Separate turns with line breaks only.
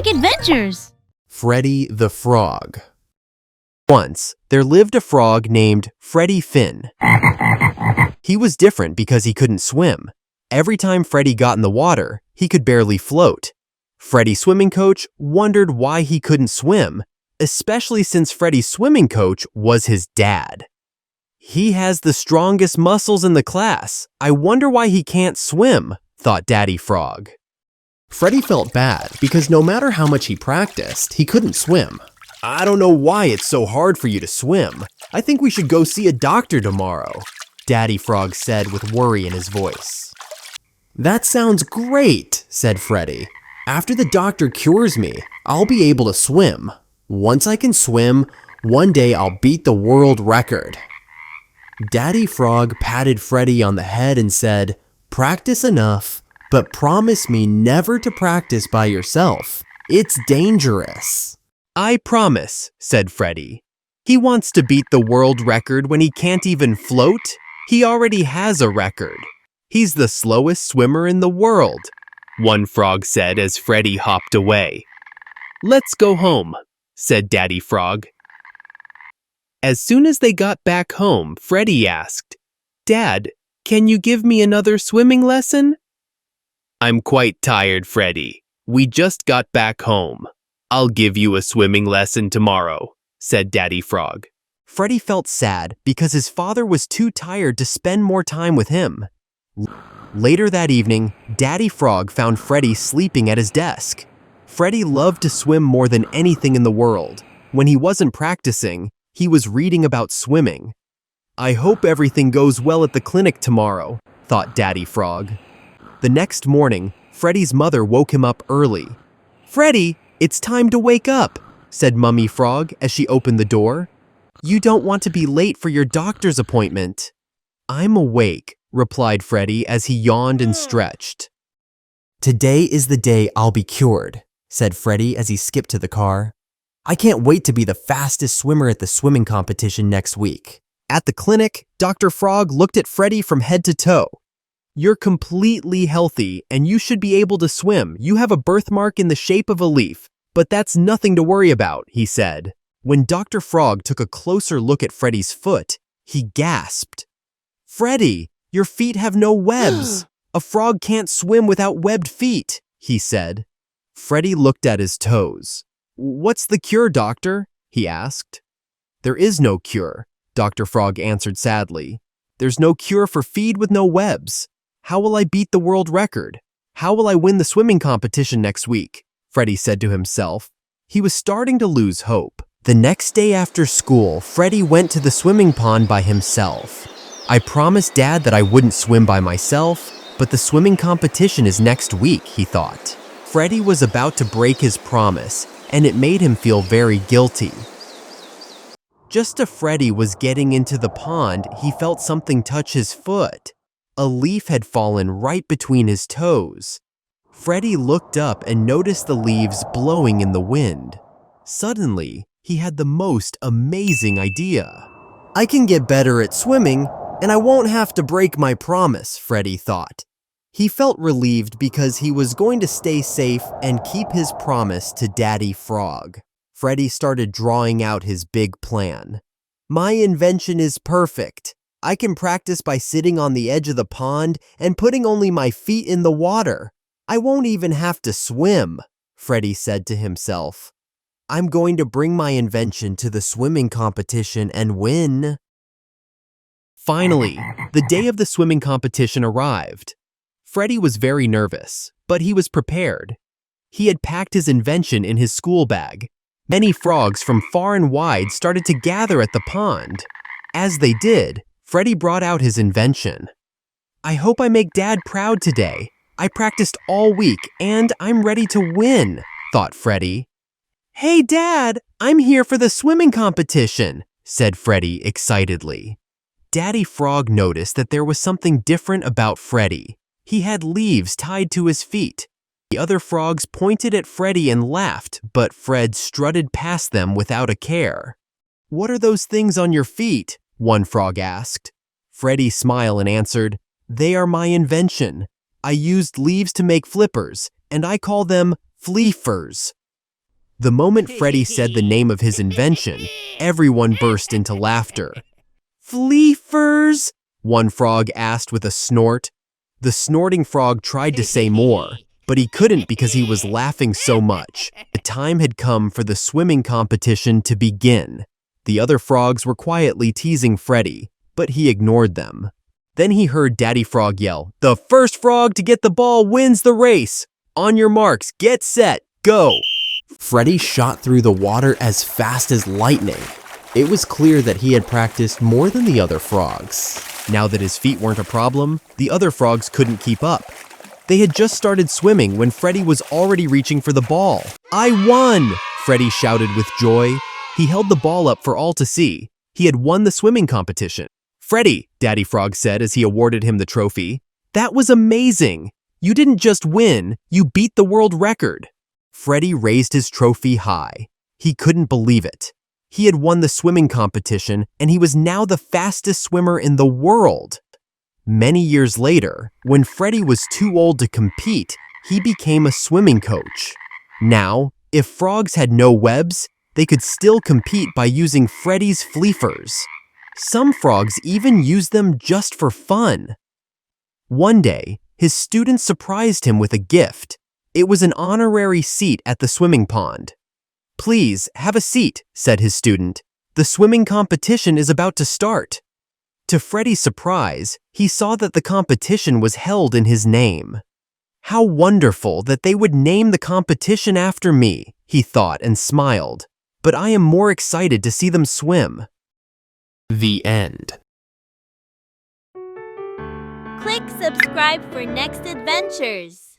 epic adventures!
Freddy the Frog. Once, there lived a frog named Freddy Finn. He was different because he couldn't swim. Every time Freddy got in the water, he could barely float. Freddy's swimming coach wondered why he couldn't swim, especially since Freddy's swimming coach was his dad. "He has the strongest muscles in the class. I wonder why he can't swim," thought Daddy Frog. Freddy felt bad because no matter how much he practiced, he couldn't swim. "I don't know why it's so hard for you to swim. I think we should go see a doctor tomorrow," Daddy Frog said with worry in his voice. "That sounds great," said Freddy. "After the doctor cures me, I'll be able to swim. Once I can swim, one day I'll beat the world record." Daddy Frog patted Freddy on the head and said, "Practice enough, but promise me never to practice by yourself. It's dangerous." "I promise," said Freddy. "He wants to beat the world record when he can't even float? He already has a record. He's the slowest swimmer in the world," one frog said as Freddy hopped away. "Let's go home," said Daddy Frog. As soon as they got back home, Freddy asked, "Dad, can you give me another swimming lesson?" "I'm quite tired, Freddy. We just got back home. I'll give you a swimming lesson tomorrow," said Daddy Frog. Freddy felt sad because his father was too tired to spend more time with him. Later that evening, Daddy Frog found Freddy sleeping at his desk. Freddy loved to swim more than anything in the world. When he wasn't practicing, he was reading about swimming. "I hope everything goes well at the clinic tomorrow," thought Daddy Frog. The next morning, Freddy's mother woke him up early. "Freddy, it's time to wake up," said Mummy Frog as she opened the door. "You don't want to be late for your doctor's appointment." "I'm awake," replied Freddy as he yawned and stretched. "Today is the day I'll be cured," said Freddy as he skipped to the car. "I can't wait to be the fastest swimmer at the swimming competition next week." At the clinic, Dr. Frog looked at Freddy from head to toe. "You're completely healthy and you should be able to swim. You have a birthmark in the shape of a leaf, but that's nothing to worry about," he said. When Dr. Frog took a closer look at Freddy's foot, he gasped. "Freddy, your feet have no webs. A frog can't swim without webbed feet," he said. Freddy looked at his toes. "What's the cure, doctor?" he asked. "There is no cure," Dr. Frog answered sadly. "There's no cure for feet with no webs. How will I beat the world record? How will I win the swimming competition next week?" Freddy said to himself. He was starting to lose hope. The next day after school, Freddy went to the swimming pond by himself. "I promised Dad that I wouldn't swim by myself, but the swimming competition is next week," he thought. Freddy was about to break his promise, and it made him feel very guilty. Just as Freddy was getting into the pond, he felt something touch his foot. A leaf had fallen right between his toes. Freddy looked up and noticed the leaves blowing in the wind. Suddenly, he had the most amazing idea. "I can get better at swimming, and I won't have to break my promise," Freddy thought. He felt relieved because he was going to stay safe and keep his promise to Daddy Frog. Freddy started drawing out his big plan. "My invention is perfect. I can practice by sitting on the edge of the pond and putting only my feet in the water. I won't even have to swim," Freddy said to himself. "I'm going to bring my invention to the swimming competition and win." Finally, the day of the swimming competition arrived. Freddy was very nervous, but he was prepared. He had packed his invention in his school bag. Many frogs from far and wide started to gather at the pond. As they did, Freddy brought out his invention. "I hope I make Dad proud today. I practiced all week and I'm ready to win," thought Freddy. "Hey Dad, I'm here for the swimming competition," said Freddy excitedly. Daddy Frog noticed that there was something different about Freddy. He had leaves tied to his feet. The other frogs pointed at Freddy and laughed, but Fred strutted past them without a care. "What are those things on your feet?" one frog asked. Freddy smiled and answered, "They are my invention. I used leaves to make flippers, and I call them fleefers." The moment Freddy said the name of his invention, everyone burst into laughter. "Fleefers?" one frog asked with a snort. The snorting frog tried to say more, but he couldn't because he was laughing so much. The time had come for the swimming competition to begin. The other frogs were quietly teasing Freddy, but he ignored them. Then he heard Daddy Frog yell, "The first frog to get the ball wins the race! On your marks, get set, go!" Freddy shot through the water as fast as lightning. It was clear that he had practiced more than the other frogs. Now that his feet weren't a problem, the other frogs couldn't keep up. They had just started swimming when Freddy was already reaching for the ball. "I won!" Freddy shouted with joy. He held the ball up for all to see. He had won the swimming competition. "Freddy," Daddy Frog said as he awarded him the trophy, "that was amazing! You didn't just win, you beat the world record." Freddy raised his trophy high. He couldn't believe it. He had won the swimming competition, and he was now the fastest swimmer in the world. Many years later, when Freddy was too old to compete, he became a swimming coach. Now, if frogs had no webs, they could still compete by using Freddy's fleefers. Some frogs even use them just for fun. One day, his students surprised him with a gift. It was an honorary seat at the swimming pond. "Please, have a seat," said his student. "The swimming competition is about to start." To Freddy's surprise, he saw that the competition was held in his name. "How wonderful that they would name the competition after me," he thought and smiled. "But I am more excited to see them swim." The end.
Click subscribe for next adventures.